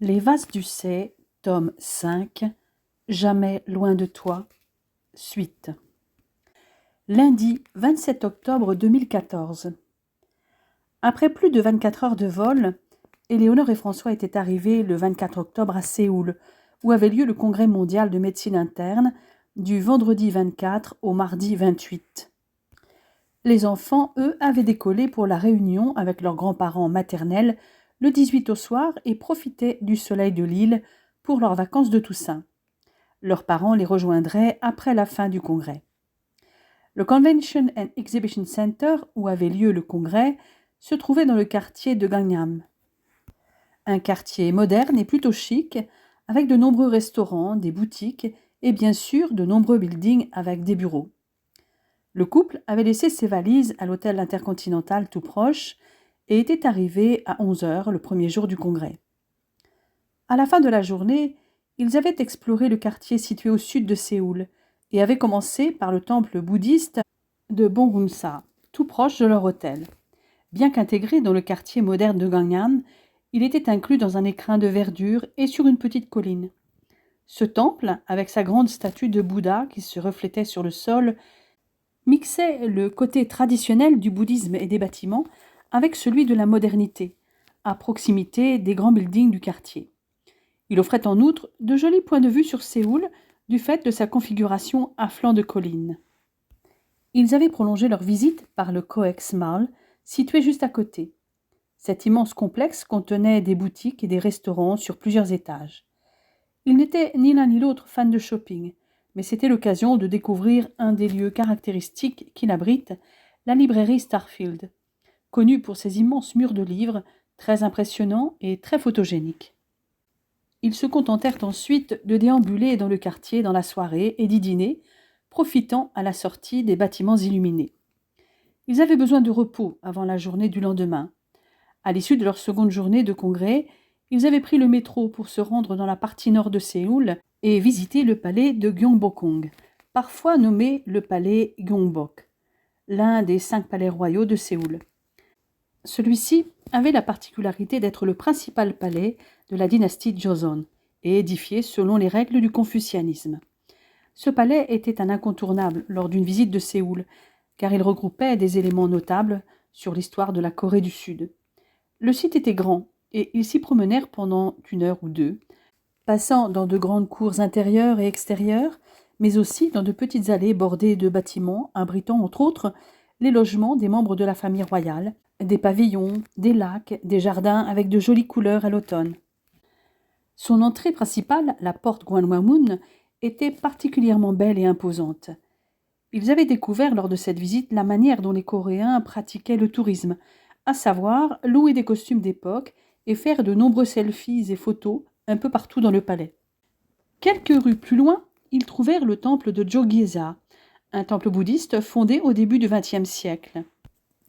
Les vases du Cé, tome 5, Jamais loin de toi, suite. Lundi 27 octobre 2014. Après plus de 24 heures de vol, Éléonore et François étaient arrivés le 24 octobre à Séoul, où avait lieu le congrès mondial de médecine interne, du vendredi 24 au mardi 28. Les enfants, eux, avaient décollé pour la réunion avec leurs grands-parents maternels le 18 au soir et profitaient du soleil de l'île pour leurs vacances de Toussaint. Leurs parents les rejoindraient après la fin du congrès. Le Convention and Exhibition Center, où avait lieu le congrès, se trouvait dans le quartier de Gangnam. Un quartier moderne et plutôt chic, avec de nombreux restaurants, des boutiques et bien sûr de nombreux buildings avec des bureaux. Le couple avait laissé ses valises à l'hôtel intercontinental tout proche et était arrivé à 11 heures le premier jour du congrès. À la fin de la journée, ils avaient exploré le quartier situé au sud de Séoul et avaient commencé par le temple bouddhiste de Bongunsa, tout proche de leur hôtel. Bien qu'intégré dans le quartier moderne de Gangnam, il était inclus dans un écrin de verdure et sur une petite colline. Ce temple, avec sa grande statue de Bouddha qui se reflétait sur le sol, mixait le côté traditionnel du bouddhisme et des bâtiments avec celui de la modernité, à proximité des grands buildings du quartier. Il offrait en outre de jolis points de vue sur Séoul du fait de sa configuration à flanc de colline. Ils avaient prolongé leur visite par le Coex Mall, situé juste à côté. Cet immense complexe contenait des boutiques et des restaurants sur plusieurs étages. Ils n'étaient ni l'un ni l'autre fans de shopping, mais c'était l'occasion de découvrir un des lieux caractéristiques qu'il abrite, la librairie Starfield, connue pour ses immenses murs de livres, très impressionnants et très photogéniques. Ils se contentèrent ensuite de déambuler dans le quartier dans la soirée et d'y dîner, profitant à la sortie des bâtiments illuminés. Ils avaient besoin de repos avant la journée du lendemain. À l'issue de leur seconde journée de congrès, ils avaient pris le métro pour se rendre dans la partie nord de Séoul et visiter le palais de Gyeongbokgung, parfois nommé le palais Gyeongbok, l'un des 5 palais royaux de Séoul. Celui-ci avait la particularité d'être le principal palais de la dynastie Joseon et édifié selon les règles du confucianisme. Ce palais était un incontournable lors d'une visite de Séoul, car il regroupait des éléments notables sur l'histoire de la Corée du Sud. Le site était grand, et ils s'y promenèrent pendant 1 heure ou 2, passant dans de grandes cours intérieures et extérieures, mais aussi dans de petites allées bordées de bâtiments abritant entre autres les logements des membres de la famille royale, des pavillons, des lacs, des jardins avec de jolies couleurs à l'automne. Son entrée principale, la porte Gwanghwamun, était particulièrement belle et imposante. Ils avaient découvert lors de cette visite la manière dont les Coréens pratiquaient le tourisme, à savoir louer des costumes d'époque et faire de nombreux selfies et photos un peu partout dans le palais. Quelques rues plus loin, ils trouvèrent le temple de Jogye-sa, un temple bouddhiste fondé au début du XXe siècle.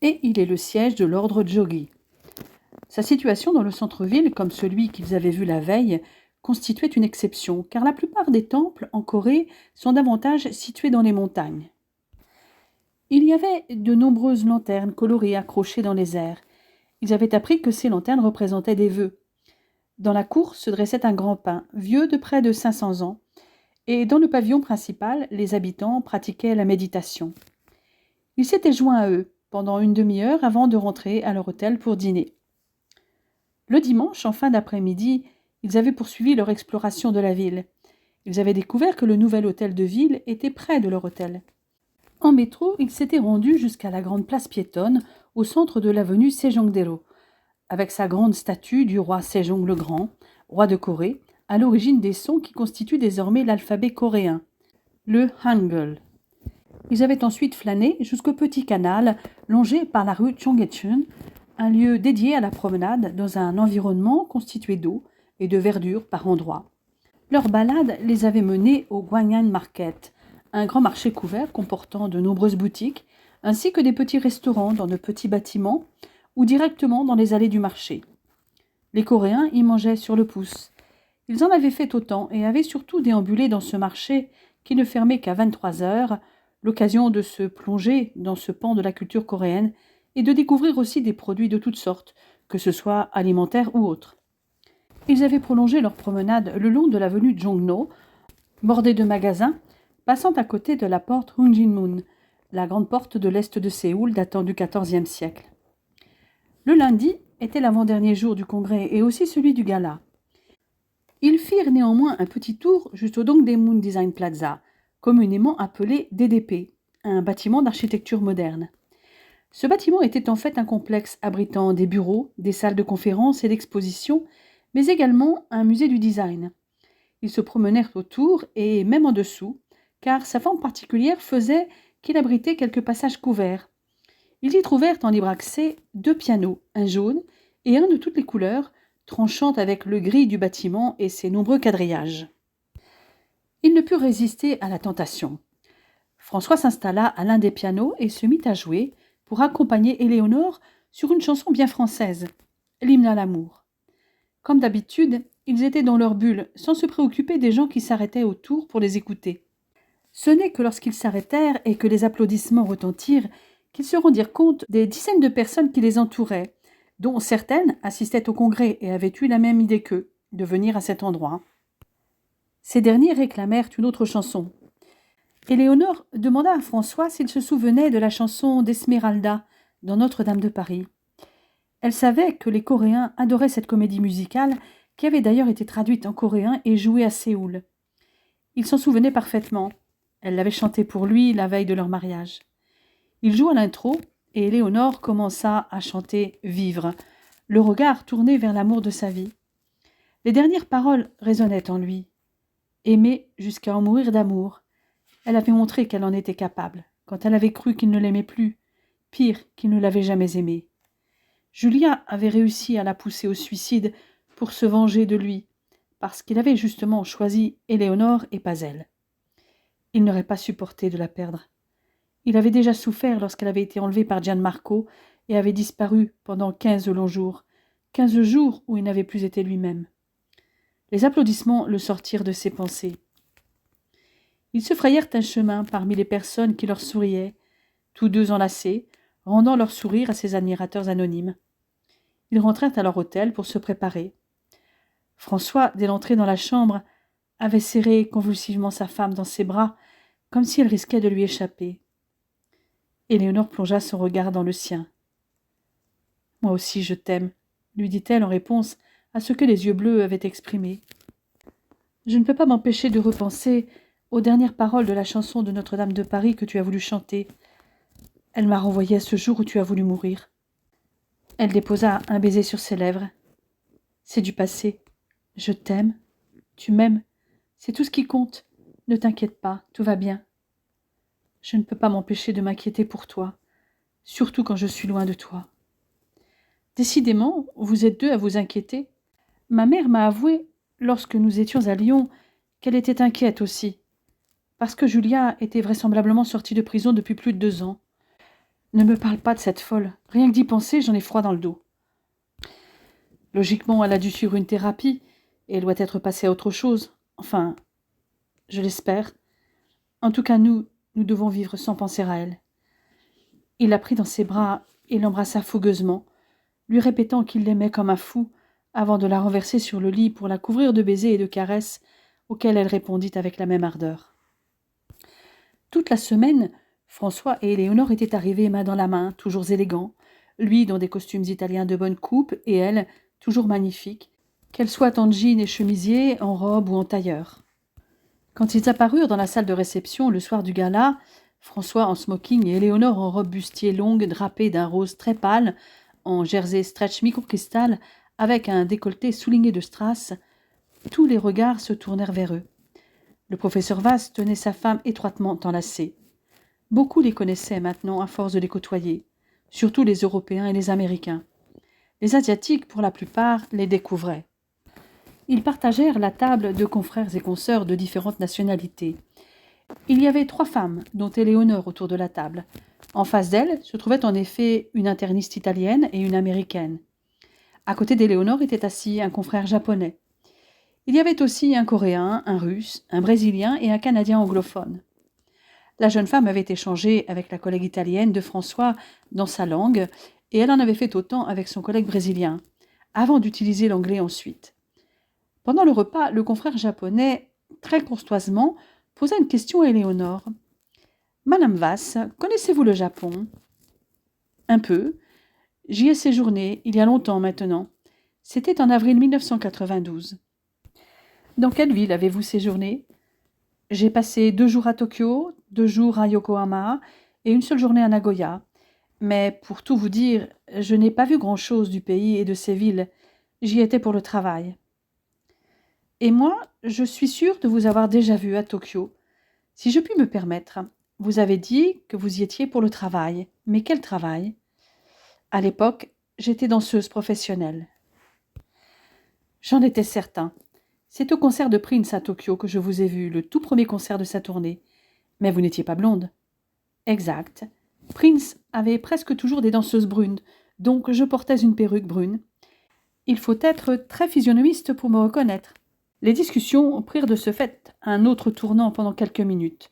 Et il est le siège de l'ordre Jogye. Sa situation dans le centre-ville, comme celui qu'ils avaient vu la veille, constituait une exception, car la plupart des temples en Corée sont davantage situés dans les montagnes. Il y avait de nombreuses lanternes colorées accrochées dans les airs. Ils avaient appris que ces lanternes représentaient des vœux. Dans la cour se dressait un grand pin, vieux de près de 500 ans, et dans le pavillon principal, les habitants pratiquaient la méditation. Ils s'étaient joints à eux pendant une demi-heure avant de rentrer à leur hôtel pour dîner. Le dimanche, en fin d'après-midi, ils avaient poursuivi leur exploration de la ville. Ils avaient découvert que le nouvel hôtel de ville était près de leur hôtel. En métro, ils s'étaient rendus jusqu'à la grande place piétonne au centre de l'avenue Sejongdae-ro, avec sa grande statue du roi Sejong le Grand, roi de Corée, à l'origine des sons qui constituent désormais l'alphabet coréen, le Hangul. Ils avaient ensuite flâné jusqu'au petit canal longé par la rue Chonggyecheon, un lieu dédié à la promenade dans un environnement constitué d'eau et de verdure par endroits. Leur balade les avait menés au Gwanghwamun Market, un grand marché couvert comportant de nombreuses boutiques, ainsi que des petits restaurants dans de petits bâtiments ou directement dans les allées du marché. Les Coréens y mangeaient sur le pouce. Ils en avaient fait autant et avaient surtout déambulé dans ce marché qui ne fermait qu'à 23 heures, l'occasion de se plonger dans ce pan de la culture coréenne et de découvrir aussi des produits de toutes sortes, que ce soit alimentaires ou autres. Ils avaient prolongé leur promenade le long de l'avenue Jongno, bordée de magasins, passant à côté de la porte Hunjinmun, la grande porte de l'est de Séoul datant du XIVe siècle. Le lundi était l'avant-dernier jour du congrès et aussi celui du gala. Ils firent néanmoins un petit tour jusqu'au Dongdaemun Design Plaza, communément appelé DDP, un bâtiment d'architecture moderne. Ce bâtiment était en fait un complexe abritant des bureaux, des salles de conférences et d'exposition, mais également un musée du design. Ils se promenèrent autour et même en dessous, car sa forme particulière faisait qu'il abritait quelques passages couverts. Ils y trouvèrent en libre accès 2 pianos, un jaune et un de toutes les couleurs, tranchant avec le gris du bâtiment et ses nombreux quadrillages. Ils ne purent résister à la tentation. François s'installa à l'un des pianos et se mit à jouer pour accompagner Éléonore sur une chanson bien française, l'hymne à l'amour. Comme d'habitude, ils étaient dans leur bulle, sans se préoccuper des gens qui s'arrêtaient autour pour les écouter. Ce n'est que lorsqu'ils s'arrêtèrent et que les applaudissements retentirent qu'ils se rendirent compte des dizaines de personnes qui les entouraient, dont certaines assistaient au congrès et avaient eu la même idée qu'eux, de venir à cet endroit. Ces derniers réclamèrent une autre chanson. Éléonore demanda à François s'il se souvenait de la chanson d'Esmeralda dans Notre-Dame de Paris. Elle savait que les Coréens adoraient cette comédie musicale qui avait d'ailleurs été traduite en coréen et jouée à Séoul. Il s'en souvenait parfaitement. Elle l'avait chantée pour lui la veille de leur mariage. Il joua l'intro et Éléonore commença à chanter « Vivre », le regard tourné vers l'amour de sa vie. Les dernières paroles résonnaient en lui. Aimer jusqu'à en mourir d'amour. Elle avait montré qu'elle en était capable, quand elle avait cru qu'il ne l'aimait plus, pire qu'il ne l'avait jamais aimée. Julia avait réussi à la pousser au suicide pour se venger de lui, parce qu'il avait justement choisi Éléonore et pas elle. Il n'aurait pas supporté de la perdre. Il avait déjà souffert lorsqu'elle avait été enlevée par Gianmarco et avait disparu pendant 15 longs jours, 15 jours où il n'avait plus été lui-même. Les applaudissements le sortirent de ses pensées. Ils se frayèrent un chemin parmi les personnes qui leur souriaient, tous deux enlacés, rendant leur sourire à ses admirateurs anonymes. Ils rentrèrent à leur hôtel pour se préparer. François, dès l'entrée dans la chambre, avait serré convulsivement sa femme dans ses bras, comme si elle risquait de lui échapper. Éléonore plongea son regard dans le sien. « Moi aussi je t'aime », lui dit-elle en réponse à ce que les yeux bleus avaient exprimé. « Je ne peux pas m'empêcher de repenser aux dernières paroles de la chanson de Notre-Dame de Paris que tu as voulu chanter. Elle m'a renvoyée à ce jour où tu as voulu mourir. » Elle déposa un baiser sur ses lèvres. « C'est du passé. Je t'aime. Tu m'aimes. C'est tout ce qui compte. Ne t'inquiète pas, tout va bien. Je ne peux pas m'empêcher de m'inquiéter pour toi, surtout quand je suis loin de toi. Décidément, vous êtes deux à vous inquiéter. Ma mère m'a avoué, lorsque nous étions à Lyon, qu'elle était inquiète aussi, parce que Julia était vraisemblablement sortie de prison depuis plus de 2 ans. Ne me parle pas de cette folle. Rien que d'y penser, j'en ai froid dans le dos. Logiquement, elle a dû suivre une thérapie, et elle doit être passée à autre chose. Enfin, je l'espère. En tout cas, nous devons vivre sans penser à elle. » Il la prit dans ses bras et l'embrassa fougueusement, lui répétant qu'il l'aimait comme un fou, avant de la renverser sur le lit pour la couvrir de baisers et de caresses, auxquels elle répondit avec la même ardeur. Toute la semaine, François et Éléonore étaient arrivés main dans la main, toujours élégants, lui dans des costumes italiens de bonne coupe et elle, toujours magnifique, qu'elle soit en jean et chemisier, en robe ou en tailleur. Quand ils apparurent dans la salle de réception le soir du gala, François en smoking et Éléonore en robe bustier longue drapée d'un rose très pâle, en jersey stretch microcristal avec un décolleté souligné de strass, tous les regards se tournèrent vers eux. Le professeur Vasse tenait sa femme étroitement enlacée. Beaucoup les connaissaient maintenant à force de les côtoyer, surtout les Européens et les Américains. Les Asiatiques, pour la plupart, les découvraient. Ils partagèrent la table de confrères et consoeurs de différentes nationalités. Il y avait 3 femmes, dont Éléonore autour de la table. En face d'elle se trouvait en effet une interniste italienne et une américaine. À côté d'Éléonore était assis un confrère japonais. Il y avait aussi un Coréen, un Russe, un Brésilien et un Canadien anglophone. La jeune femme avait échangé avec la collègue italienne de François dans sa langue, et elle en avait fait autant avec son collègue brésilien, avant d'utiliser l'anglais ensuite. Pendant le repas, le confrère japonais, très courtoisement, posa une question à Éléonore. « Madame Vasse, connaissez-vous le Japon ?»« Un peu. J'y ai séjourné, il y a longtemps maintenant. C'était en avril 1992. »« Dans quelle ville avez-vous séjourné ?»« J'ai passé 2 jours à Tokyo, 2 jours à Yokohama et une seule journée à Nagoya. Mais pour tout vous dire, je n'ai pas vu grand-chose du pays et de ses villes. J'y étais pour le travail. »« Et moi, je suis sûre de vous avoir déjà vu à Tokyo. Si je puis me permettre, vous avez dit que vous y étiez pour le travail. Mais quel travail ? » ?»« À l'époque, j'étais danseuse professionnelle. »« J'en étais certain. C'est au concert de Prince à Tokyo que je vous ai vu, le tout premier concert de sa tournée. Mais vous n'étiez pas blonde. »« Exact. Prince avait presque toujours des danseuses brunes, donc je portais une perruque brune. Il faut être très physionomiste pour me reconnaître. » Les discussions prirent de ce fait un autre tournant pendant quelques minutes.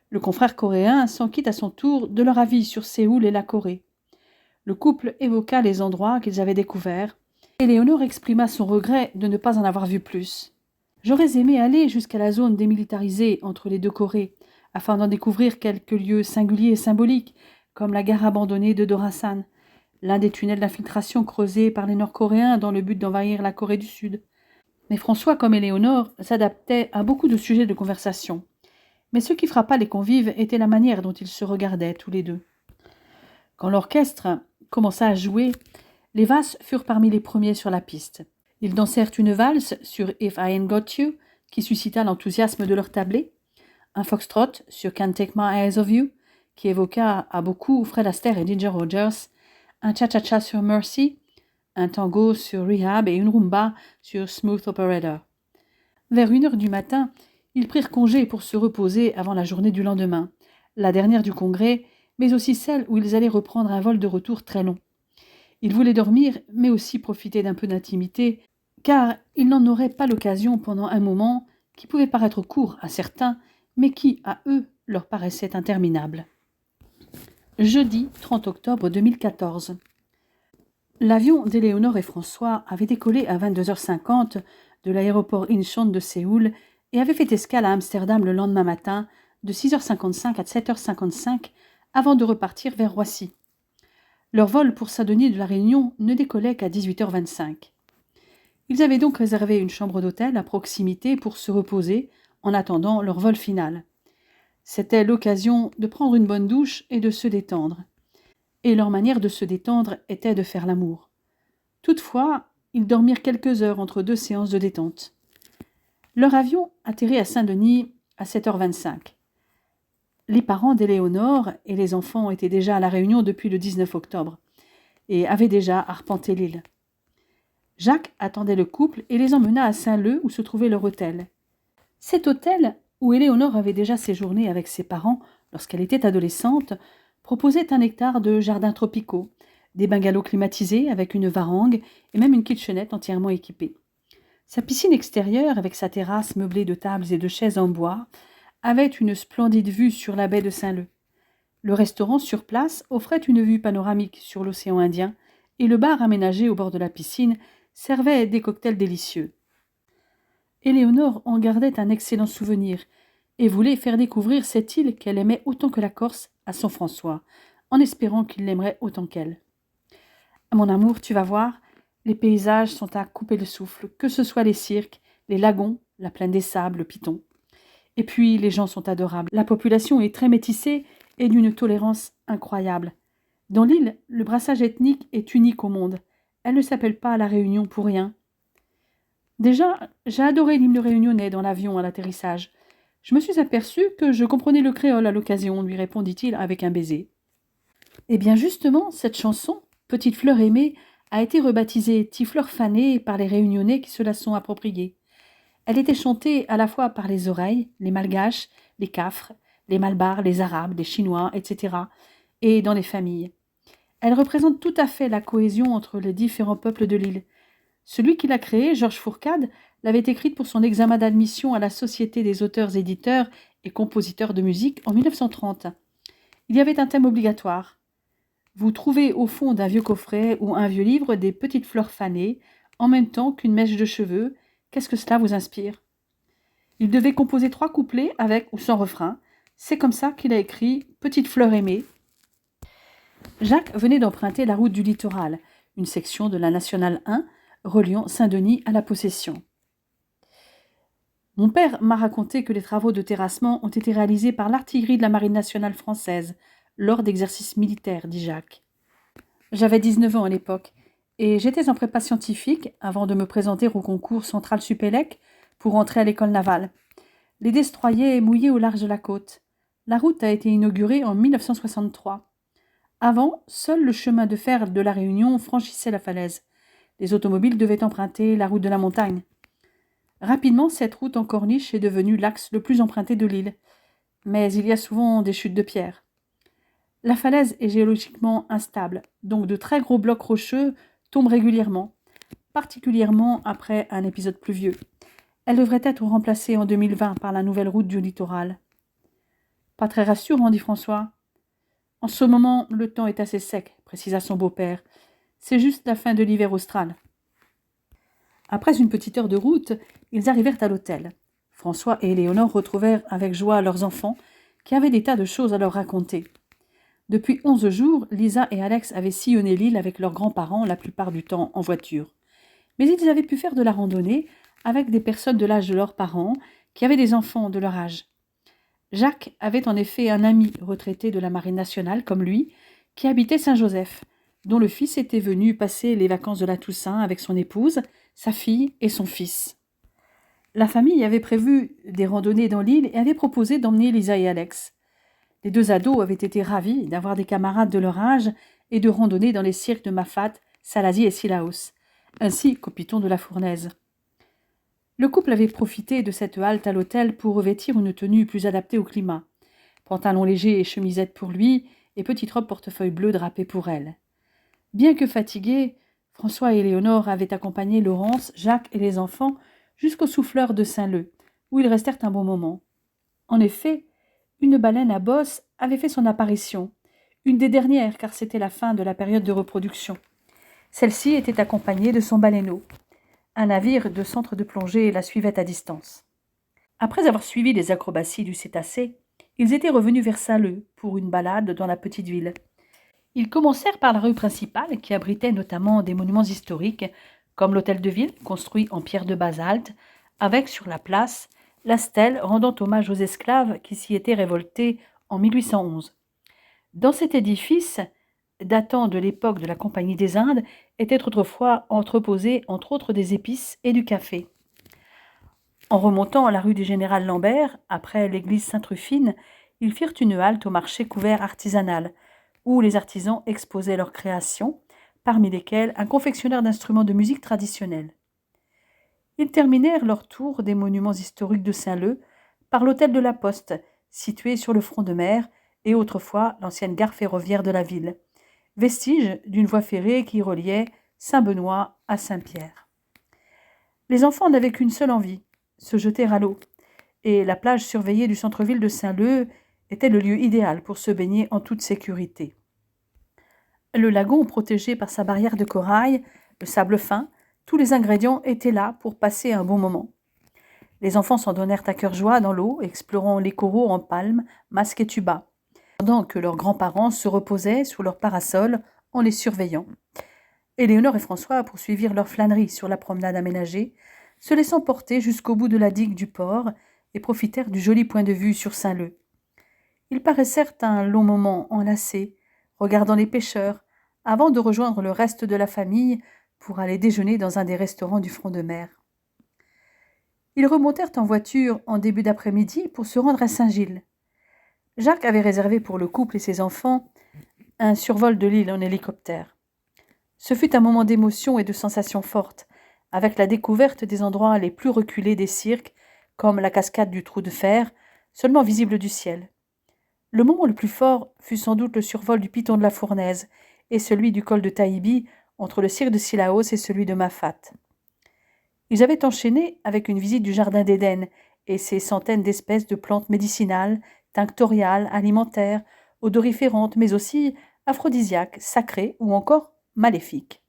Le confrère coréen s'enquit à son tour de leur avis sur Séoul et la Corée. Le couple évoqua les endroits qu'ils avaient découverts. Éléonore exprima son regret de ne pas en avoir vu plus. « J'aurais aimé aller jusqu'à la zone démilitarisée entre les deux Corées, afin d'en découvrir quelques lieux singuliers et symboliques, comme la gare abandonnée de Dorasan, l'un des tunnels d'infiltration creusés par les Nord-Coréens dans le but d'envahir la Corée du Sud. » Mais François, comme Éléonore, s'adaptait à beaucoup de sujets de conversation. Mais ce qui frappa les convives était la manière dont ils se regardaient tous les deux. Quand l'orchestre commença à jouer, les Vasses furent parmi les premiers sur la piste. Ils dansèrent une valse sur If I Ain't Got You, qui suscita l'enthousiasme de leur tablé, un foxtrot sur Can't Take My Eyes Off You, qui évoqua à beaucoup Fred Astaire et Ginger Rogers, un cha-cha-cha sur Mercy, un tango sur Rehab et une rumba sur Smooth Operator. Vers 1 heure du matin, ils prirent congé pour se reposer avant la journée du lendemain, la dernière du congrès, mais aussi celle où ils allaient reprendre un vol de retour très long. Ils voulaient dormir, mais aussi profiter d'un peu d'intimité, car ils n'en auraient pas l'occasion pendant un moment qui pouvait paraître court à certains, mais qui, à eux, leur paraissait interminable. Jeudi 30 octobre 2014. L'avion d'Éléonore et François avait décollé à 22h50 de l'aéroport Incheon de Séoul et avait fait escale à Amsterdam le lendemain matin de 6h55 à 7h55 avant de repartir vers Roissy. Leur vol pour Saint-Denis de la Réunion ne décollait qu'à 18h25. Ils avaient donc réservé une chambre d'hôtel à proximité pour se reposer en attendant leur vol final. C'était l'occasion de prendre une bonne douche et de se détendre. Et leur manière de se détendre était de faire l'amour. Toutefois, ils dormirent quelques heures entre 2 séances de détente. Leur avion atterrit à Saint-Denis à 7h25. Les parents d'Éléonore et les enfants étaient déjà à La Réunion depuis le 19 octobre et avaient déjà arpenté l'île. Jacques attendait le couple et les emmena à Saint-Leu où se trouvait leur hôtel. Cet hôtel, où Éléonore avait déjà séjourné avec ses parents lorsqu'elle était adolescente, proposait un hectare de jardins tropicaux, des bungalows climatisés avec une varangue et même une kitchenette entièrement équipée. Sa piscine extérieure, avec sa terrasse meublée de tables et de chaises en bois, avait une splendide vue sur la baie de Saint-Leu. Le restaurant sur place offrait une vue panoramique sur l'océan Indien et le bar aménagé au bord de la piscine servait des cocktails délicieux. Éléonore en gardait un excellent souvenir et voulait faire découvrir cette île qu'elle aimait autant que la Corse à son François, en espérant qu'il l'aimerait autant qu'elle. « Mon amour, tu vas voir, les paysages sont à couper le souffle, que ce soit les cirques, les lagons, la plaine des sables, le Piton. Et puis, les gens sont adorables. La population est très métissée et d'une tolérance incroyable. Dans l'île, le brassage ethnique est unique au monde. Elle ne s'appelle pas La Réunion pour rien. Déjà, j'ai adoré l'hymne réunionnais dans l'avion à l'atterrissage. Je me suis aperçu que je comprenais le créole à l'occasion, lui répondit-il avec un baiser. Eh bien justement, cette chanson, Petite fleur aimée, a été rebaptisée Tifleur fanée par les Réunionnais qui se la sont appropriée. Elle était chantée à la fois par les oreilles, les malgaches, les cafres, les malbars, les arabes, les chinois, etc., et dans les familles. Elle représente tout à fait la cohésion entre les différents peuples de l'île. Celui qui l'a créée, Georges Fourcade, l'avait écrite pour son examen d'admission à la Société des auteurs-éditeurs et compositeurs de musique en 1930. Il y avait un thème obligatoire. Vous trouvez au fond d'un vieux coffret ou un vieux livre des petites fleurs fanées, en même temps qu'une mèche de cheveux, Qu'est-ce que cela vous inspire? Il devait composer 3 couplets avec ou sans refrain. C'est comme ça qu'il a écrit Petite fleur aimée. Jacques venait d'emprunter la route du littoral, une section de la nationale 1 reliant Saint-Denis à la Possession. Mon père m'a raconté que les travaux de terrassement ont été réalisés par l'artillerie de la marine nationale française lors d'exercices militaires, dit Jacques. J'avais 19 ans à l'époque et j'étais en prépa scientifique avant de me présenter au concours central Supélec pour entrer à l'école navale. Les destroyers mouillaient au large de la côte. La route a été inaugurée en 1963. Avant, seul le chemin de fer de la Réunion franchissait la falaise. Les automobiles devaient emprunter la route de la montagne. Rapidement, cette route en corniche est devenue l'axe le plus emprunté de l'île. Mais il y a souvent des chutes de pierre. La falaise est géologiquement instable, donc de très gros blocs rocheux tombent régulièrement, particulièrement après un épisode pluvieux. Elle devrait être remplacée en 2020 par la nouvelle route du littoral. Pas très rassurant, dit François. En ce moment, le temps est assez sec, précisa son beau-père. C'est juste la fin de l'hiver austral. Après une petite heure de route, ils arrivèrent à l'hôtel. François et Éléonore retrouvèrent avec joie leurs enfants, qui avaient des tas de choses à leur raconter. Depuis 11 jours, Lisa et Alex avaient sillonné l'île avec leurs grands-parents la plupart du temps en voiture. Mais ils avaient pu faire de la randonnée avec des personnes de l'âge de leurs parents, qui avaient des enfants de leur âge. Jacques avait en effet un ami retraité de la Marine nationale, comme lui, qui habitait Saint-Joseph, dont le fils était venu passer les vacances de la Toussaint avec son épouse, sa fille et son fils. La famille avait prévu des randonnées dans l'île et avait proposé d'emmener Lisa et Alex. Les 2 ados avaient été ravis d'avoir des camarades de leur âge et de randonner dans les cirques de Mafat, Salazie et Sillaos, ainsi qu'au Piton de la Fournaise. Le couple avait profité de cette halte à l'hôtel pour revêtir une tenue plus adaptée au climat. Pantalon léger et chemisette pour lui, et petite robe portefeuille bleu drapée pour elle. Bien que fatigués, François et Éléonore avaient accompagné Laurence, Jacques et les enfants jusqu'au souffleur de Saint-Leu, où ils restèrent un bon moment. En effet, une baleine à bosse avait fait son apparition, une des dernières car c'était la fin de la période de reproduction. Celle-ci était accompagnée de son baleineau. Un navire de centre de plongée la suivait à distance. Après avoir suivi les acrobaties du cétacé, ils étaient revenus vers Saint-Leu pour une balade dans la petite ville. Ils commencèrent par la rue principale qui abritait notamment des monuments historiques comme l'hôtel de ville construit en pierre de basalte avec sur la place la stèle rendant hommage aux esclaves qui s'y étaient révoltés en 1811. Dans cet édifice, datant de l'époque de la Compagnie des Indes, étaient autrefois entreposés entre autres des épices et du café. En remontant la rue du Général Lambert, après l'église Sainte-Rufine, ils firent une halte au marché couvert artisanal, où les artisans exposaient leurs créations, parmi lesquelles un confectionneur d'instruments de musique traditionnels. Ils terminèrent leur tour des monuments historiques de Saint-Leu par l'hôtel de la Poste, situé sur le front de mer, et autrefois l'ancienne gare ferroviaire de la ville, vestige d'une voie ferrée qui reliait Saint-Benoît à Saint-Pierre. Les enfants n'avaient qu'une seule envie, se jeter à l'eau, et la plage surveillée du centre-ville de Saint-Leu était le lieu idéal pour se baigner en toute sécurité. Le lagon, protégé par sa barrière de corail, le sable fin, tous les ingrédients étaient là pour passer un bon moment. Les enfants s'en donnèrent à cœur joie dans l'eau, explorant les coraux en palmes, masques et tubas, pendant que leurs grands-parents se reposaient sous leur parasol en les surveillant. Éléonore et François poursuivirent leur flânerie sur la promenade aménagée, se laissant porter jusqu'au bout de la digue du port et profitèrent du joli point de vue sur Saint-Leu. Ils paraissèrent un long moment enlacés, regardant les pêcheurs, avant de rejoindre le reste de la famille pour aller déjeuner dans un des restaurants du front de mer. Ils remontèrent en voiture en début d'après-midi pour se rendre à Saint-Gilles. Jacques avait réservé pour le couple et ses enfants un survol de l'île en hélicoptère. Ce fut un moment d'émotion et de sensations fortes, avec la découverte des endroits les plus reculés des cirques, comme la cascade du Trou de Fer, seulement visible du ciel. Le moment le plus fort fut sans doute le survol du Piton de la Fournaise et celui du col de Taïbi entre le cirque de Sillaos et celui de Mafat. Ils avaient enchaîné avec une visite du jardin d'Éden et ses centaines d'espèces de plantes médicinales, tinctoriales, alimentaires, odoriférantes, mais aussi aphrodisiaques, sacrées ou encore maléfiques.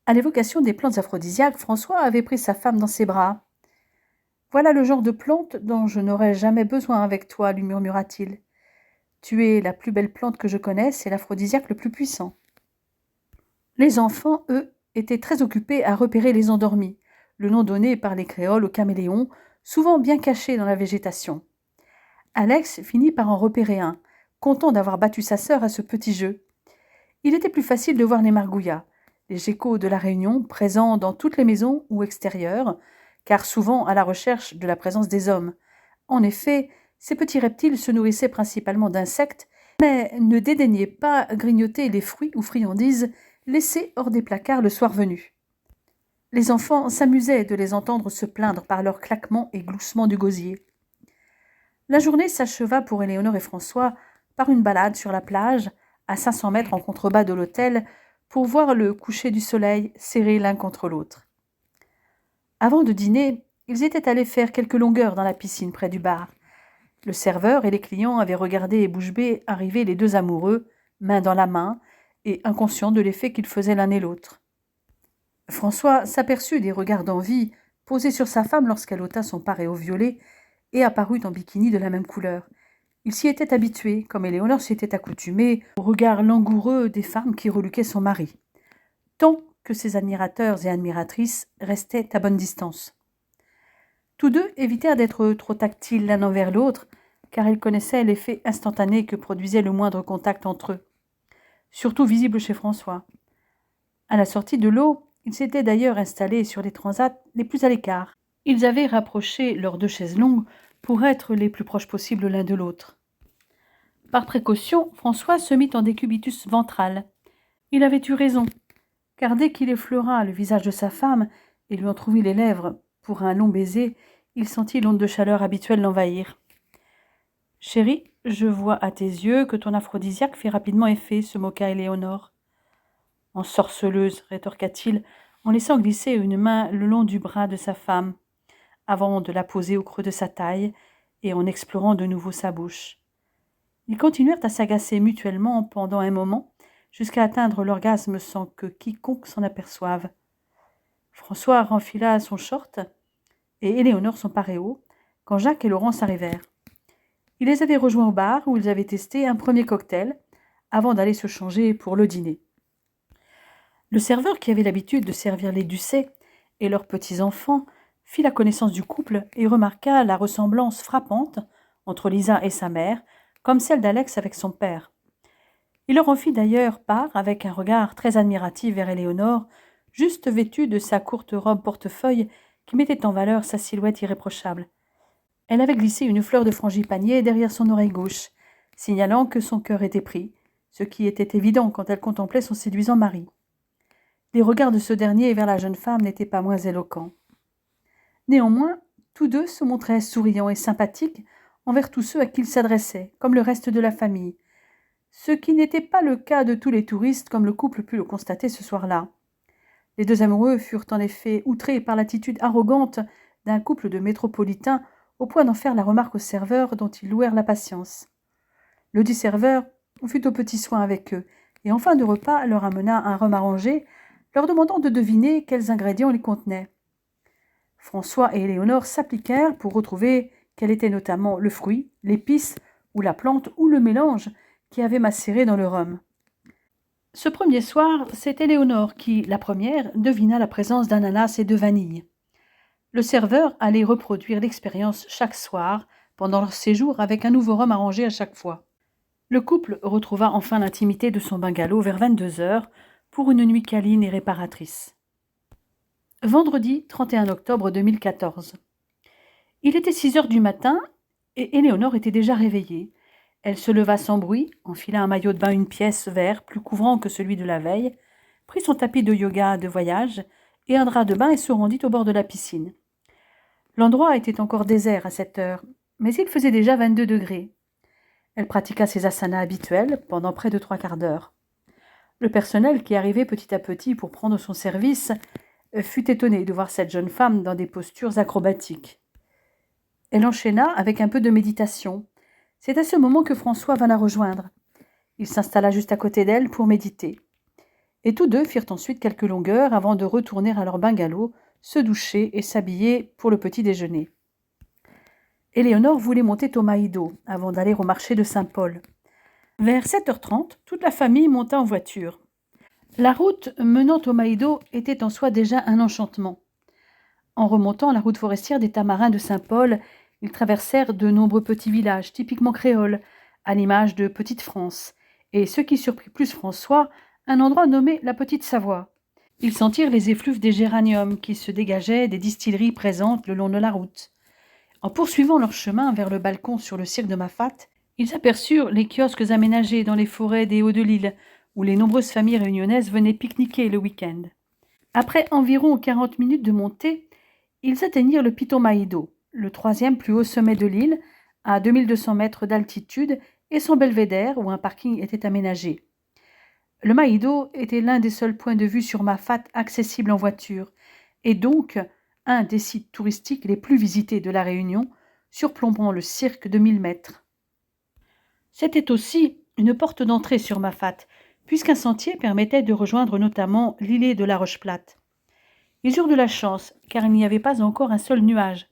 À l'évocation des plantes aphrodisiaques, François avait pris sa femme dans ses bras. Voilà le genre de plante dont je n'aurais jamais besoin avec toi, lui murmura-t-il. Tu es la plus belle plante que je connaisse et l'aphrodisiaque le plus puissant. Les enfants, eux, étaient très occupés à repérer les endormis, le nom donné par les créoles aux caméléons, souvent bien cachés dans la végétation. Alex finit par en repérer un, content d'avoir battu sa sœur à ce petit jeu. Il était plus facile de voir les margouillas, les geckos de la Réunion, présents dans toutes les maisons ou extérieures, car souvent à la recherche de la présence des hommes. En effet, ces petits reptiles se nourrissaient principalement d'insectes, mais ne dédaignaient pas grignoter les fruits ou friandises laissés hors des placards le soir venu. Les enfants s'amusaient de les entendre se plaindre par leurs claquements et gloussements du gosier. La journée s'acheva pour Éléonore et François par une balade sur la plage, à 500 mètres en contrebas de l'hôtel, pour voir le coucher du soleil serrés l'un contre l'autre. Avant de dîner, ils étaient allés faire quelques longueurs dans la piscine près du bar. Le serveur et les clients avaient regardé bouche bée arriver les deux amoureux, main dans la main, et inconscients de l'effet qu'ils faisaient l'un et l'autre. François s'aperçut des regards d'envie posés sur sa femme lorsqu'elle ôta son paréo violet et apparut en bikini de la même couleur. Il s'y était habitué, comme Éléonore s'y était accoutumée, au regard langoureux des femmes qui reluquaient son mari, tant que ses admirateurs et admiratrices restaient à bonne distance. Tous deux évitèrent d'être trop tactiles l'un envers l'autre, car ils connaissaient l'effet instantané que produisait le moindre contact entre eux, surtout visible chez François. À la sortie de l'eau, ils s'étaient d'ailleurs installés sur les transats les plus à l'écart. Ils avaient rapproché leurs deux chaises longues pour être les plus proches possibles l'un de l'autre. Par précaution, François se mit en décubitus ventral. Il avait eu raison, car dès qu'il effleura le visage de sa femme et lui entrouvrit les lèvres pour un long baiser, il sentit l'onde de chaleur habituelle l'envahir. « Chérie, je vois à tes yeux que ton aphrodisiaque fait rapidement effet, se moqua Éléonore. En sorceleuse, rétorqua-t-il, en laissant glisser une main le long du bras de sa femme, avant de la poser au creux de sa taille et en explorant de nouveau sa bouche. Ils continuèrent à s'agacer mutuellement pendant un moment, jusqu'à atteindre l'orgasme sans que quiconque s'en aperçoive. François renfila son short et Éléonore son paréo, quand Jacques et Laurence arrivèrent. Il les avait rejoints au bar où ils avaient testé un premier cocktail, avant d'aller se changer pour le dîner. Le serveur, qui avait l'habitude de servir les Ducet et leurs petits-enfants, fit la connaissance du couple et remarqua la ressemblance frappante entre Lisa et sa mère, comme celle d'Alex avec son père. Il leur en fit d'ailleurs part avec un regard très admiratif vers Éléonore, juste vêtue de sa courte robe portefeuille qui mettait en valeur sa silhouette irréprochable. Elle avait glissé une fleur de frangipanier derrière son oreille gauche, signalant que son cœur était pris, ce qui était évident quand elle contemplait son séduisant mari. Les regards de ce dernier vers la jeune femme n'étaient pas moins éloquents. Néanmoins, tous deux se montraient souriants et sympathiques envers tous ceux à qui ils s'adressaient, comme le reste de la famille, ce qui n'était pas le cas de tous les touristes comme le couple put le constater ce soir-là. Les deux amoureux furent en effet outrés par l'attitude arrogante d'un couple de métropolitains au point d'en faire la remarque aux serveurs dont ils louèrent la patience. Le dit serveur fut aux petits soins avec eux et en fin de repas leur amena un rhum arrangé, leur demandant de deviner quels ingrédients il contenait. François et Éléonore s'appliquèrent pour retrouver quel était notamment le fruit, l'épice ou la plante ou le mélange qui avait macéré dans le rhum. Ce premier soir, c'est Éléonore qui, la première, devina la présence d'ananas et de vanille. Le serveur allait reproduire l'expérience chaque soir pendant leur séjour avec un nouveau rhum arrangé à chaque fois. Le couple retrouva enfin l'intimité de son bungalow vers 22 heures pour une nuit câline et réparatrice. Vendredi 31 octobre 2014. Il était 6 heures du matin et Éléonore était déjà réveillée. Elle se leva sans bruit, enfila un maillot de bain une pièce vert plus couvrant que celui de la veille, prit son tapis de yoga de voyage et un drap de bain et se rendit au bord de la piscine. L'endroit était encore désert à cette heure, mais il faisait déjà 22 degrés. Elle pratiqua ses asanas habituels pendant près de 3/4 d'heure. Le personnel qui arrivait petit à petit pour prendre son service fut étonné de voir cette jeune femme dans des postures acrobatiques. Elle enchaîna avec un peu de méditation. C'est à ce moment que François vint la rejoindre. Il s'installa juste à côté d'elle pour méditer. Et tous deux firent ensuite quelques longueurs avant de retourner à leur bungalow, se doucher et s'habiller pour le petit déjeuner. Éléonore voulait monter au Maïdo avant d'aller au marché de Saint-Paul. Vers 7h30, toute la famille monta en voiture. La route menant au Maïdo était en soi déjà un enchantement. En remontant la route forestière des Tamarins de Saint-Paul, ils traversèrent de nombreux petits villages typiquement créoles, à l'image de Petite France, et ce qui surprit plus François, un endroit nommé la Petite Savoie. Ils sentirent les effluves des géraniums qui se dégageaient des distilleries présentes le long de la route. En poursuivant leur chemin vers le balcon sur le cirque de Mafat, ils aperçurent les kiosques aménagés dans les forêts des Hauts-de-l'Île, où les nombreuses familles réunionnaises venaient pique-niquer le week-end. Après environ 40 minutes de montée, ils atteignirent le Piton Maïdo, le troisième plus haut sommet de l'île, à 2200 mètres d'altitude, et son belvédère où un parking était aménagé. Le Maïdo était l'un des seuls points de vue sur Mafat accessibles en voiture, et donc un des sites touristiques les plus visités de la Réunion, surplombant le cirque de 1000 mètres. C'était aussi une porte d'entrée sur Mafat, puisqu'un sentier permettait de rejoindre notamment l'îlet de la Roche-Plate. Ils eurent de la chance, car il n'y avait pas encore un seul nuage.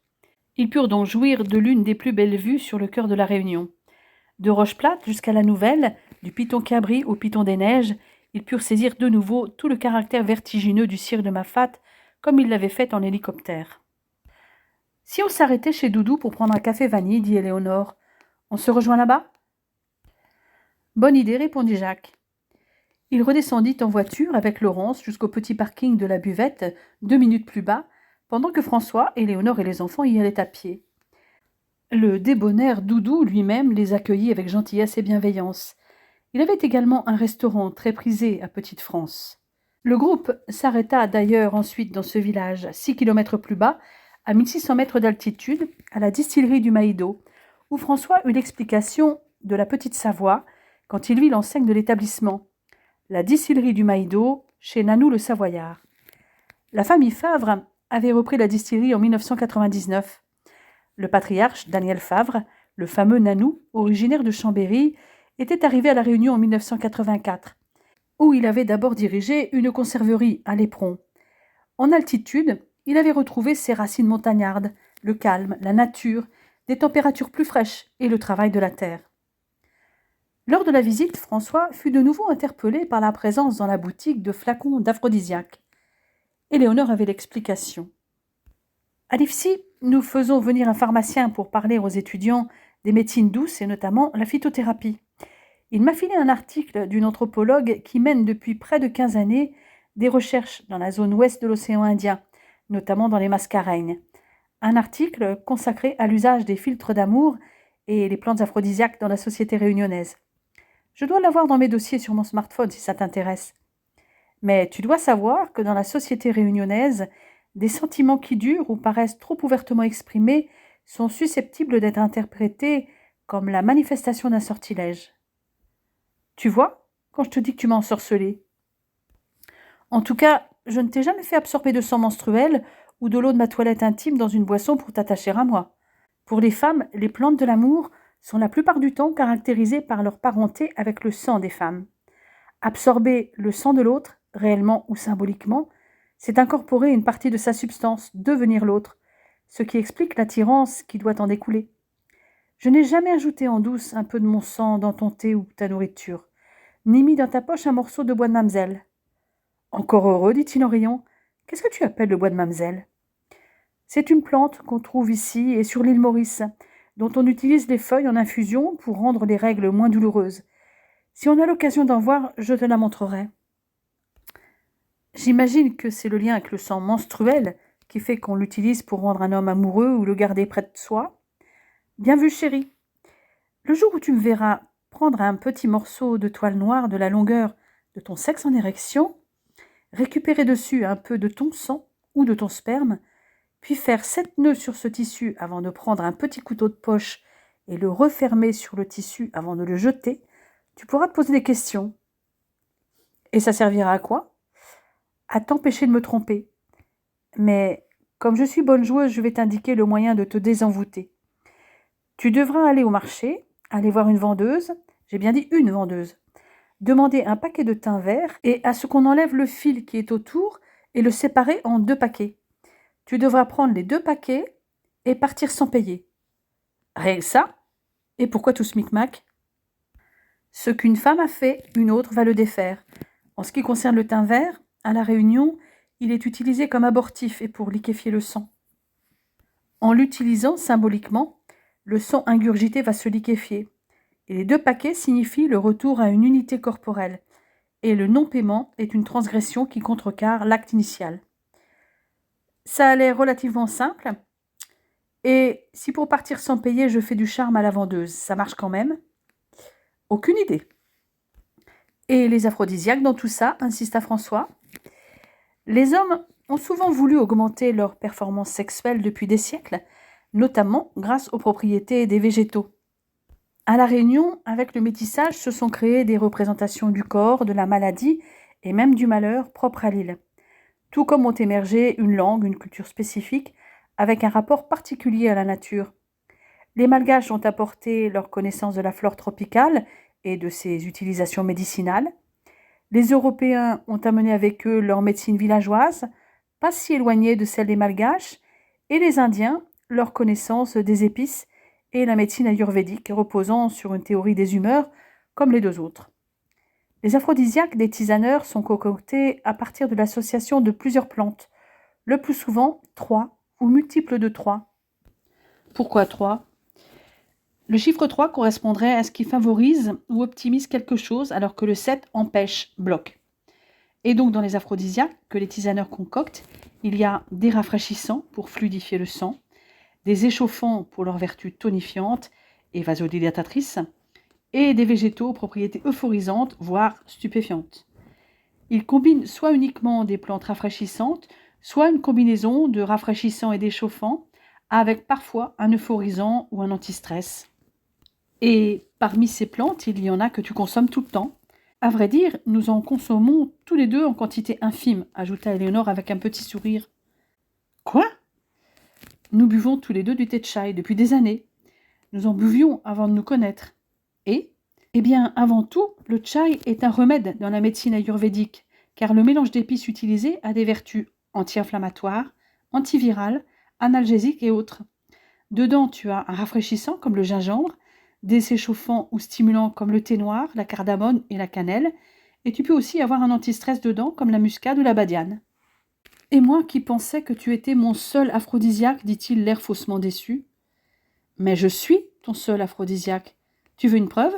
Ils purent donc jouir de l'une des plus belles vues sur le cœur de la Réunion. De Roche-Plate jusqu'à la Nouvelle, du Piton Cabri au Piton des Neiges, ils purent saisir de nouveau tout le caractère vertigineux du cirque de Mafat, comme ils l'avaient fait en hélicoptère. « Si on s'arrêtait chez Doudou pour prendre un café vanille, dit Éléonore, on se rejoint là-bas » ? Bonne idée, répondit Jacques. Il redescendit en voiture avec Laurence jusqu'au petit parking de la Buvette, 2 minutes plus bas, pendant que François, Éléonore et les enfants y allaient à pied. Le débonnaire Doudou lui-même les accueillit avec gentillesse et bienveillance. Il avait également un restaurant très prisé à Petite-France. Le groupe s'arrêta d'ailleurs ensuite dans ce village, 6 kilomètres plus bas, à 1600 mètres d'altitude, à la distillerie du Maïdo, où François eut l'explication de la Petite Savoie quand il vit l'enseigne de l'établissement. La distillerie du Maïdo, chez Nanou le Savoyard. La famille Favre avait repris la distillerie en 1999. Le patriarche Daniel Favre, le fameux Nanou, originaire de Chambéry, était arrivé à La Réunion en 1984, où il avait d'abord dirigé une conserverie à l'Éperon. En altitude, il avait retrouvé ses racines montagnardes, le calme, la nature, des températures plus fraîches et le travail de la terre. Lors de la visite, François fut de nouveau interpellé par la présence dans la boutique de flacons d'aphrodisiaques. Éléonore avait l'explication. À l'IFSI, nous faisons venir un pharmacien pour parler aux étudiants des médecines douces et notamment la phytothérapie. Il m'a filé un article d'une anthropologue qui mène depuis près de 15 années des recherches dans la zone ouest de l'océan Indien, notamment dans les Mascareignes. Un article consacré à l'usage des filtres d'amour et les plantes aphrodisiaques dans la société réunionnaise. Je dois l'avoir dans mes dossiers sur mon smartphone si ça t'intéresse. Mais tu dois savoir que dans la société réunionnaise, des sentiments qui durent ou paraissent trop ouvertement exprimés sont susceptibles d'être interprétés comme la manifestation d'un sortilège. Tu vois, quand je te dis que tu m'as ensorcelé. En tout cas, je ne t'ai jamais fait absorber de sang menstruel ou de l'eau de ma toilette intime dans une boisson pour t'attacher à moi. Pour les femmes, les plantes de l'amour sont la plupart du temps caractérisées par leur parenté avec le sang des femmes. Absorber le sang de l'autre, réellement ou symboliquement, c'est incorporer une partie de sa substance, devenir l'autre, ce qui explique l'attirance qui doit en découler. Je n'ai jamais ajouté en douce un peu de mon sang dans ton thé ou ta nourriture, ni mis dans ta poche un morceau de bois de mamselle. Encore heureux, dit-il en riant. Qu'est-ce que tu appelles le bois de mamselle ? C'est une plante qu'on trouve ici et sur l'île Maurice, dont on utilise les feuilles en infusion pour rendre les règles moins douloureuses. Si on a l'occasion d'en voir, je te la montrerai. J'imagine que c'est le lien avec le sang menstruel qui fait qu'on l'utilise pour rendre un homme amoureux ou le garder près de soi. Bien vu, chérie. Le jour où tu me verras prendre un petit morceau de toile noire de la longueur de ton sexe en érection, récupérer dessus un peu de ton sang ou de ton sperme, puis faire 7 nœuds sur ce tissu avant de prendre un petit couteau de poche et le refermer sur le tissu avant de le jeter, tu pourras te poser des questions. Et ça servira à quoi ? À t'empêcher de me tromper. Mais comme je suis bonne joueuse, je vais t'indiquer le moyen de te désenvoûter. Tu devras aller au marché, aller voir une vendeuse, j'ai bien dit une vendeuse, demander un paquet de thym vert et à ce qu'on enlève le fil qui est autour et le séparer en 2 paquets. Tu devras prendre les 2 paquets et partir sans payer. Rien que ça. Et pourquoi tout ce micmac? Ce qu'une femme a fait, une autre va le défaire. En ce qui concerne le thym vert, à La Réunion, il est utilisé comme abortif et pour liquéfier le sang. En l'utilisant symboliquement, le sang ingurgité va se liquéfier. Et les 2 paquets signifient le retour à une unité corporelle. Et le non-paiement est une transgression qui contrecarre l'acte initial. Ça a l'air relativement simple. Et si pour partir sans payer, je fais du charme à la vendeuse, ça marche quand même? Aucune idée. Et les aphrodisiaques dans tout ça, insista François. Les hommes ont souvent voulu augmenter leur performance sexuelle depuis des siècles, notamment grâce aux propriétés des végétaux. À La Réunion, avec le métissage, se sont créées des représentations du corps, de la maladie et même du malheur propre à l'île. Tout comme ont émergé une langue, une culture spécifique, avec un rapport particulier à la nature. Les Malgaches ont apporté leur connaissance de la flore tropicale et de ses utilisations médicinales. Les Européens ont amené avec eux leur médecine villageoise, pas si éloignée de celle des Malgaches, et les Indiens leur connaissance des épices et la médecine ayurvédique reposant sur une théorie des humeurs comme les 2 autres. Les aphrodisiaques des tisaneurs sont concoctés à partir de l'association de plusieurs plantes, le plus souvent 3 ou multiples de 3. Pourquoi 3? Le chiffre 3 correspondrait à ce qui favorise ou optimise quelque chose alors que le 7 empêche, bloque. Et donc dans les aphrodisiaques que les tisaneurs concoctent, il y a des rafraîchissants pour fluidifier le sang, des échauffants pour leurs vertus tonifiantes et vasodilatatrices, et des végétaux aux propriétés euphorisantes, voire stupéfiantes. Ils combinent soit uniquement des plantes rafraîchissantes, soit une combinaison de rafraîchissants et d'échauffants, avec parfois un euphorisant ou un antistress. Et parmi ces plantes, il y en a que tu consommes tout le temps. À vrai dire, nous en consommons tous les 2 en quantité infime, ajouta Éléonore avec un petit sourire. Quoi? Nous buvons tous les 2 du thé de chai depuis des années. Nous en buvions avant de nous connaître. Et, eh bien, avant tout, le chai est un remède dans la médecine ayurvédique, car le mélange d'épices utilisé a des vertus anti-inflammatoires, antivirales, analgésiques et autres. Dedans, tu as un rafraîchissant comme le gingembre, des échauffants ou stimulants comme le thé noir, la cardamome et la cannelle, et tu peux aussi avoir un antistress dedans comme la muscade ou la badiane. Et moi qui pensais que tu étais mon seul aphrodisiaque, dit-il l'air faussement déçu. Mais je suis ton seul aphrodisiaque. Tu veux une preuve?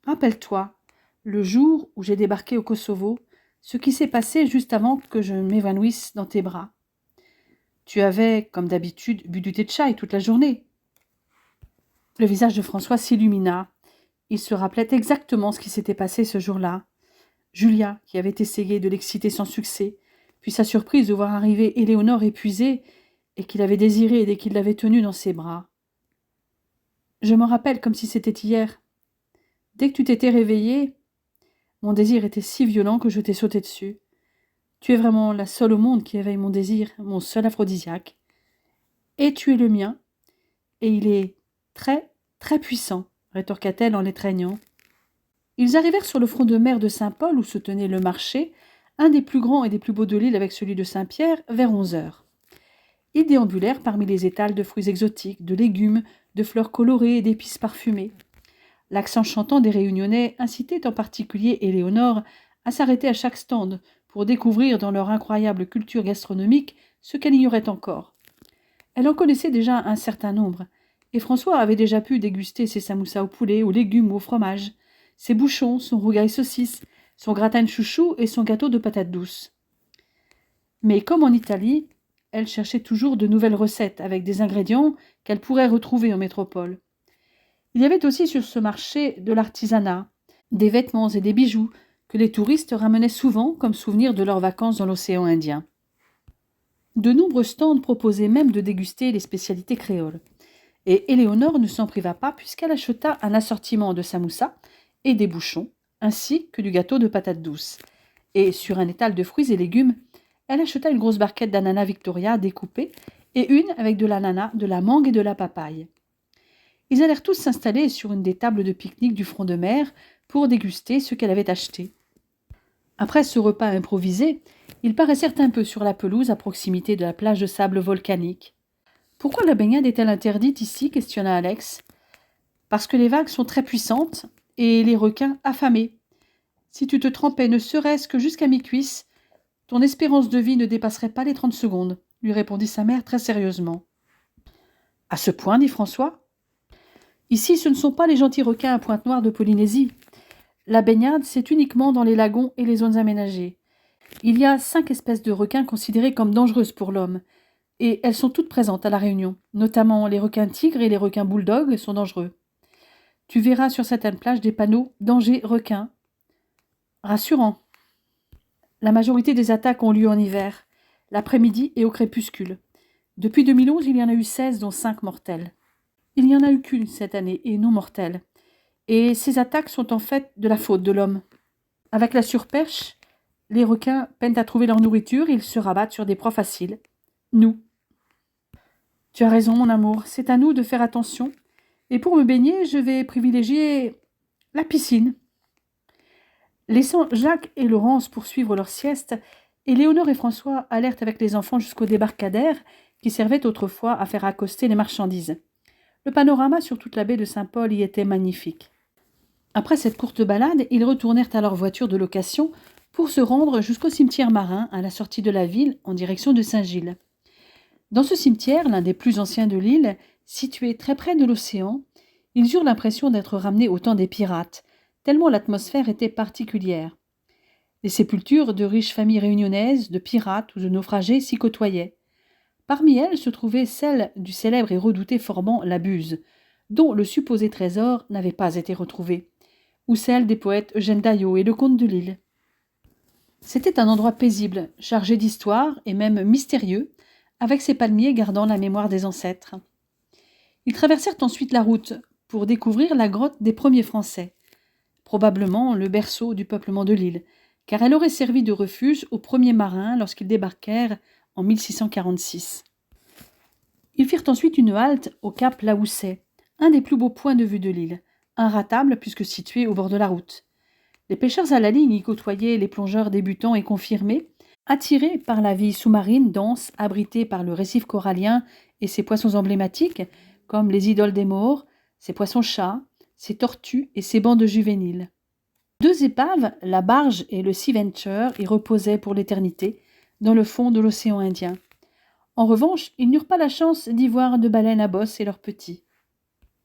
Rappelle-toi, le jour où j'ai débarqué au Kosovo, ce qui s'est passé juste avant que je m'évanouisse dans tes bras. Tu avais, comme d'habitude, bu du thé de chai toute la journée. Le visage de François s'illumina. Il se rappelait exactement ce qui s'était passé ce jour-là. Julia, qui avait essayé de l'exciter sans succès, puis sa surprise de voir arriver Éléonore épuisée et qu'il avait désirée dès qu'il l'avait tenue dans ses bras. Je m'en rappelle comme si c'était hier. Dès que tu t'étais réveillée, mon désir était si violent que je t'ai sauté dessus. Tu es vraiment la seule au monde qui éveille mon désir, mon seul aphrodisiaque. Et tu es le mien, et il est très, très puissant, rétorqua-t-elle en l'étreignant. Ils arrivèrent sur le front de mer de Saint-Paul où se tenait le marché, un des plus grands et des plus beaux de l'île avec celui de Saint-Pierre, vers 11 heures. Ils déambulèrent parmi les étals de fruits exotiques, de légumes, de fleurs colorées et d'épices parfumées. L'accent chantant des Réunionnais incitait en particulier Éléonore à s'arrêter à chaque stand pour découvrir dans leur incroyable culture gastronomique ce qu'elle ignorait encore. Elle en connaissait déjà un certain nombre, et François avait déjà pu déguster ses samoussas au poulet, aux légumes ou au fromage, ses bouchons, son rougail saucisse, son gratin de chouchou et son gâteau de patates douces. Mais comme en Italie, elle cherchait toujours de nouvelles recettes avec des ingrédients qu'elle pourrait retrouver en métropole. Il y avait aussi sur ce marché de l'artisanat, des vêtements et des bijoux que les touristes ramenaient souvent comme souvenir de leurs vacances dans l'océan Indien. De nombreux stands proposaient même de déguster les spécialités créoles. Et Éléonore ne s'en priva pas puisqu'elle acheta un assortiment de samoussas et des bouchons, ainsi que du gâteau de patates douces. Et sur un étal de fruits et légumes, elle acheta une grosse barquette d'ananas Victoria découpée et une avec de l'ananas, de la mangue et de la papaye. Ils allèrent tous s'installer sur une des tables de pique-nique du front de mer pour déguster ce qu'elle avait acheté. Après ce repas improvisé, ils paraissèrent un peu sur la pelouse à proximité de la plage de sable volcanique. Pourquoi la baignade est-elle interdite ici questionna Alex. Parce que les vagues sont très puissantes et les requins affamés. Si tu te trempais ne serait-ce que jusqu'à mi-cuisse, ton espérance de vie ne dépasserait pas les 30 secondes, lui répondit sa mère très sérieusement. À ce point, dit François. Ici, ce ne sont pas les gentils requins à pointe noire de Polynésie. La baignade, c'est uniquement dans les lagons et les zones aménagées. Il y a 5 espèces de requins considérées comme dangereuses pour l'homme, et elles sont toutes présentes à La Réunion, notamment les requins tigres et les requins bulldogs sont dangereux. Tu verras sur certaines plages des panneaux « Danger requin ». Rassurant. La majorité des attaques ont lieu en hiver, l'après-midi et au crépuscule. Depuis 2011, il y en a eu 16, dont 5 mortelles. Il n'y en a eu qu'une cette année, et non mortelle. Et ces attaques sont en fait de la faute de l'homme. Avec la surpêche, les requins peinent à trouver leur nourriture et ils se rabattent sur des proies faciles. Nous. Tu as raison, mon amour, c'est à nous de faire attention. Et pour me baigner, je vais privilégier la piscine. Laissant Jacques et Laurence poursuivre leur sieste, Éléonore et François allèrent avec les enfants jusqu'au débarcadère qui servait autrefois à faire accoster les marchandises. Le panorama sur toute la baie de Saint-Paul y était magnifique. Après cette courte balade, ils retournèrent à leur voiture de location pour se rendre jusqu'au cimetière marin à la sortie de la ville en direction de Saint-Gilles. Dans ce cimetière, l'un des plus anciens de l'île, situé très près de l'océan, ils eurent l'impression d'être ramenés au temps des pirates, tellement l'atmosphère était particulière. Les sépultures de riches familles réunionnaises, de pirates ou de naufragés s'y côtoyaient. Parmi elles se trouvait celle du célèbre et redouté Forban la Buse, dont le supposé trésor n'avait pas été retrouvé, ou celle des poètes Eugène Daillot et le comte de Lille. C'était un endroit paisible, chargé d'histoire et même mystérieux, avec ses palmiers gardant la mémoire des ancêtres. Ils traversèrent ensuite la route pour découvrir la grotte des premiers Français, probablement le berceau du peuplement de l'île, car elle aurait servi de refuge aux premiers marins lorsqu'ils débarquèrent en 1646. Ils firent ensuite une halte au cap Laousset, un des plus beaux points de vue de l'île, inratable puisque situé au bord de la route. Les pêcheurs à la ligne y côtoyaient les plongeurs débutants et confirmés, attirés par la vie sous-marine dense, abritée par le récif corallien et ses poissons emblématiques, comme les idoles des morts, ses poissons-chats, ses tortues et ses bancs de juvéniles. 2 épaves, la barge et le Sea Venture, y reposaient pour l'éternité, dans le fond de l'océan Indien. En revanche, ils n'eurent pas la chance d'y voir de baleines à bosse et leurs petits.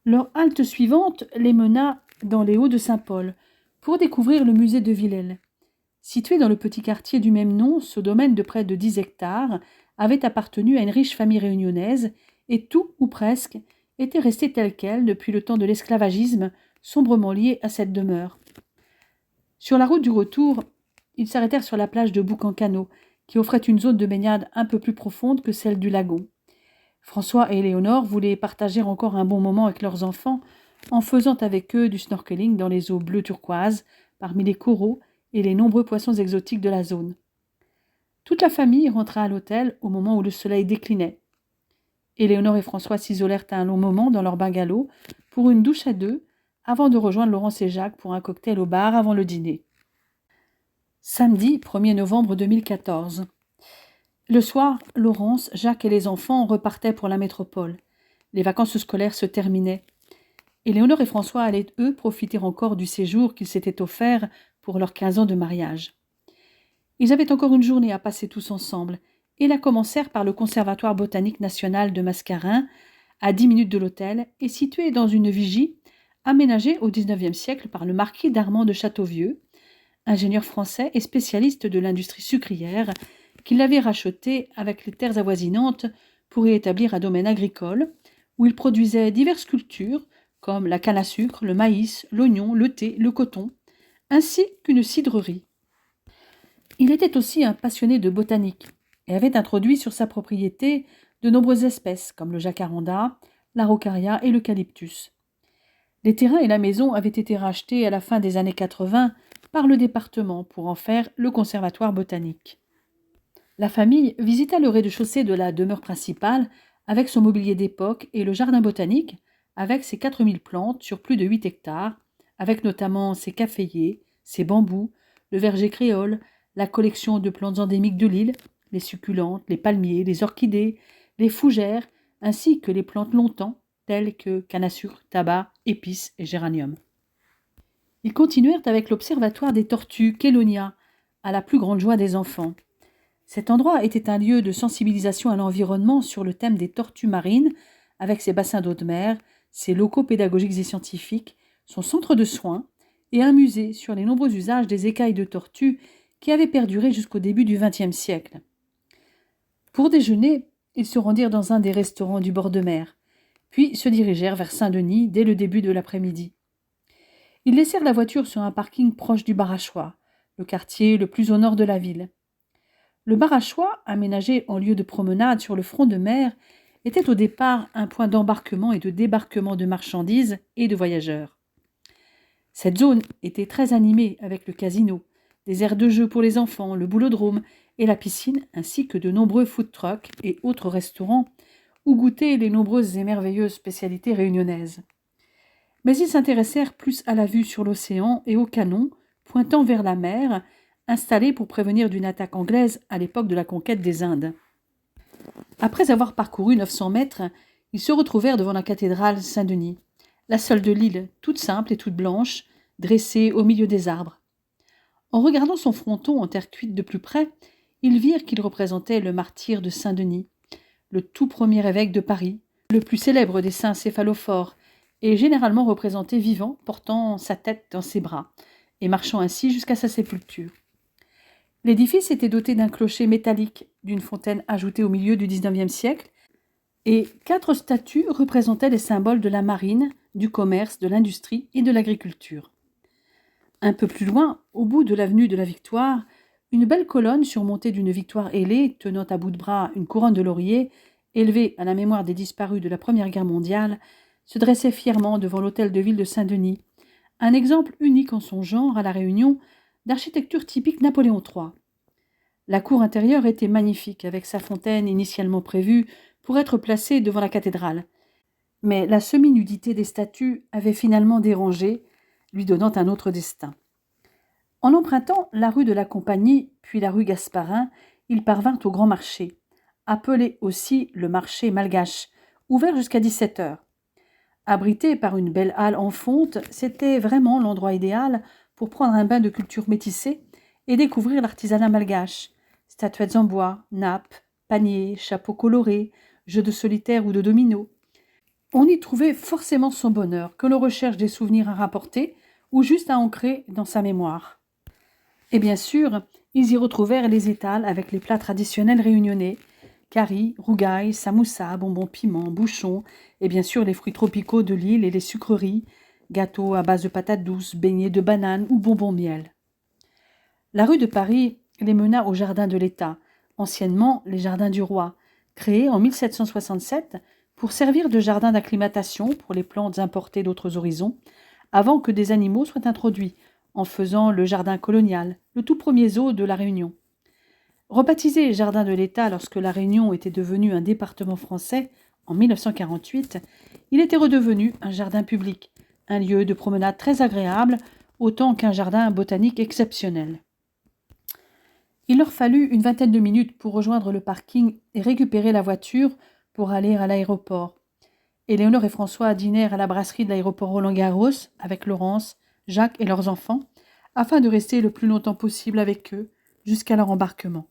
Leur halte suivante les mena dans les Hauts de Saint-Paul, pour découvrir le musée de Villèle. Situé dans le petit quartier du même nom, ce domaine de près de 10 hectares avait appartenu à une riche famille réunionnaise et tout, ou presque, était resté tel quel depuis le temps de l'esclavagisme sombrement lié à cette demeure. Sur la route du retour, ils s'arrêtèrent sur la plage de Bouc-en-Canot, qui offrait une zone de baignade un peu plus profonde que celle du lagon. François et Éléonore voulaient partager encore un bon moment avec leurs enfants en faisant avec eux du snorkeling dans les eaux bleues turquoises, parmi les coraux et les nombreux poissons exotiques de la zone. Toute la famille rentra à l'hôtel au moment où le soleil déclinait. Éléonore et François s'isolèrent un long moment dans leur bungalow pour une douche à 2, avant de rejoindre Laurence et Jacques pour un cocktail au bar avant le dîner. Samedi 1er novembre 2014. Le soir, Laurence, Jacques et les enfants repartaient pour la métropole. Les vacances scolaires se terminaient. Éléonore et François allaient, eux, profiter encore du séjour qu'ils s'étaient offert pour leurs 15 ans de mariage. Ils avaient encore une journée à passer tous ensemble, et la commencèrent par le Conservatoire botanique national de Mascarin, à 10 minutes de l'hôtel, et situé dans une vigie aménagée au XIXe siècle par le marquis d'Armand de Châteauvieux, ingénieur français et spécialiste de l'industrie sucrière, qui l'avait racheté avec les terres avoisinantes pour y établir un domaine agricole, où il produisait diverses cultures, comme la canne à sucre, le maïs, l'oignon, le thé, le coton, ainsi qu'une cidrerie. Il était aussi un passionné de botanique et avait introduit sur sa propriété de nombreuses espèces comme le jacaranda, l'araucaria et l'eucalyptus. Les terrains et la maison avaient été rachetés à la fin des années 80 par le département pour en faire le conservatoire botanique. La famille visita le rez-de-chaussée de la demeure principale avec son mobilier d'époque et le jardin botanique avec ses 4000 plantes sur plus de 8 hectares, avec notamment ses caféiers, ses bambous, le verger créole, la collection de plantes endémiques de l'île, les succulentes, les palmiers, les orchidées, les fougères, ainsi que les plantes longtemps, telles que canne à sucre, tabac, épices et géranium. Ils continuèrent avec l'observatoire des tortues, Kélonia, à la plus grande joie des enfants. Cet endroit était un lieu de sensibilisation à l'environnement sur le thème des tortues marines, avec ses bassins d'eau de mer, ses locaux pédagogiques et scientifiques, son centre de soins et un musée sur les nombreux usages des écailles de tortues qui avaient perduré jusqu'au début du XXe siècle. Pour déjeuner, ils se rendirent dans un des restaurants du bord de mer, puis se dirigèrent vers Saint-Denis dès le début de l'après-midi. Ils laissèrent la voiture sur un parking proche du Barachois, le quartier le plus au nord de la ville. Le Barachois, aménagé en lieu de promenade sur le front de mer, était au départ un point d'embarquement et de débarquement de marchandises et de voyageurs. Cette zone était très animée avec le casino, des aires de jeu pour les enfants, le boulodrome et la piscine, ainsi que de nombreux food trucks et autres restaurants où goûtaient les nombreuses et merveilleuses spécialités réunionnaises. Mais ils s'intéressèrent plus à la vue sur l'océan et aux canons pointant vers la mer, installés pour prévenir d'une attaque anglaise à l'époque de la conquête des Indes. Après avoir parcouru 900 mètres, ils se retrouvèrent devant la cathédrale Saint-Denis, la seule de l'île, toute simple et toute blanche, dressée au milieu des arbres. En regardant son fronton en terre cuite de plus près, ils virent qu'il représentait le martyr de Saint-Denis, le tout premier évêque de Paris, le plus célèbre des saints céphalophores, et généralement représenté vivant, portant sa tête dans ses bras, et marchant ainsi jusqu'à sa sépulture. L'édifice était doté d'un clocher métallique, d'une fontaine ajoutée au milieu du XIXe siècle, et 4 statues représentaient les symboles de la marine, du commerce, de l'industrie et de l'agriculture. Un peu plus loin, au bout de l'avenue de la Victoire, une belle colonne surmontée d'une victoire ailée, tenant à bout de bras une couronne de laurier, élevée à la mémoire des disparus de la Première Guerre mondiale, se dressait fièrement devant l'hôtel de ville de Saint-Denis, un exemple unique en son genre à La Réunion d'architecture typique Napoléon III. La cour intérieure était magnifique, avec sa fontaine initialement prévue pour être placée devant la cathédrale. Mais la semi-nudité des statues avait finalement dérangé, lui donnant un autre destin. En empruntant la rue de la Compagnie, puis la rue Gasparin, ils parvinrent au Grand Marché, appelé aussi le marché malgache, ouvert jusqu'à 17 heures. Abrité par une belle halle en fonte, c'était vraiment l'endroit idéal pour prendre un bain de culture métissée et découvrir l'artisanat malgache. Statuettes en bois, nappes, paniers, chapeaux colorés, jeux de solitaire ou de domino. On y trouvait forcément son bonheur, que l'on recherche des souvenirs à rapporter ou juste à ancrer dans sa mémoire. Et bien sûr, ils y retrouvèrent les étals avec les plats traditionnels réunionnais, curry, rougail, samoussa, bonbons piment, bouchons, et bien sûr les fruits tropicaux de l'île et les sucreries, gâteaux à base de patates douces, beignets de bananes ou bonbons miel. La rue de Paris les mena au jardin de l'État, anciennement les jardins du roi, créés en 1767 pour servir de jardin d'acclimatation pour les plantes importées d'autres horizons, avant que des animaux soient introduits, en faisant le jardin colonial, le tout premier zoo de La Réunion. Rebaptisé Jardin de l'État lorsque La Réunion était devenue un département français en 1948, il était redevenu un jardin public, un lieu de promenade très agréable, autant qu'un jardin botanique exceptionnel. Il leur fallut une vingtaine de minutes pour rejoindre le parking et récupérer la voiture pour aller à l'aéroport. Éléonore et François dînèrent à la brasserie de l'aéroport Roland-Garros avec Laurence, Jacques et leurs enfants, afin de rester le plus longtemps possible avec eux jusqu'à leur embarquement.